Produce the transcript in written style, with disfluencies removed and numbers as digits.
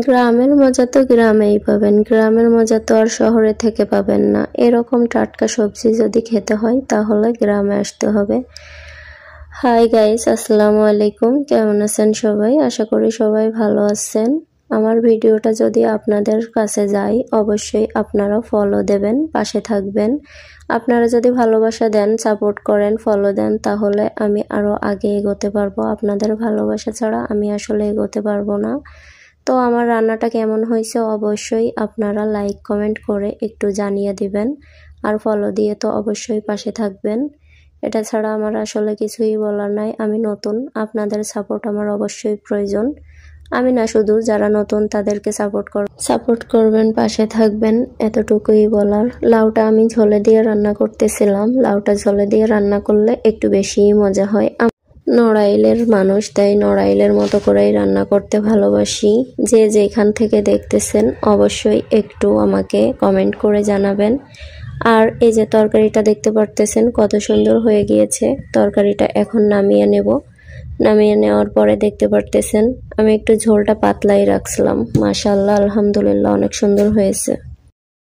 গ্রামের মজা তো গ্রামেই পাবেন, গ্রামের মজা তো আর শহরে থেকে পাবেন না। এরকম টাটকা সবজি যদি খেতে হয় তাহলে গ্রামে আসতে হবে। হাই গাইস, আসসালামু আলাইকুম। কেমন আছেন সবাই? আশা করি সবাই ভালো আছেন। আমার ভিডিওটা যদি আপনাদের কাছে যায় অবশ্যই আপনারা ফলো দেবেন, পাশে থাকবেন। আপনারা যদি ভালোবাসা দেন, সাপোর্ট করেন, ফলো দেন তাহলে আমি আরো আগে এগোতে পারবো। আপনাদের ভালোবাসা ছাড়া আমি আসলে এগোতে পারবো না। তো আমার রান্নাটা কেমন হয়েছে অবশ্যই আপনারা লাইক কমেন্ট করে একটু জানিয়ে দিবেন, আর ফলো দিয়ে তো অবশ্যই পাশে থাকবেন। এটা ছাড়া আমার আসলে কিছুই বলার নাই। আমি নতুন, আপনাদের সাপোর্ট আমার অবশ্যই প্রয়োজন। আমি না, শুধু যারা নতুন তাদেরকে সাপোর্ট করবেন, পাশে থাকবেন, এতটুকুই বলার। লাউটা আমি ঝোলে দিয়ে রান্না করতেছিলাম। লাউটা ঝোলে দিয়ে রান্না করলে একটু বেশিই মজা হয়। নড়াইলের মানুষ, তাই নড়াইলের মতো করেই রান্না করতে ভালোবাসি। যে যেখান থেকে দেখতেছেন অবশ্যই একটু আমাকে কমেন্ট করে জানাবেন। আর এই যে তরকারিটা দেখতে পারতেছেন কত সুন্দর হয়ে গিয়েছে। তরকারিটা এখন নামিয়ে নেব। নামিয়ে নেওয়ার পরে দেখতে পারতেছেন আমি একটু ঝোলটা পাতলাই রাখছিলাম। মাশাআল্লাহ, আলহামদুলিল্লাহ, অনেক সুন্দর হয়েছে।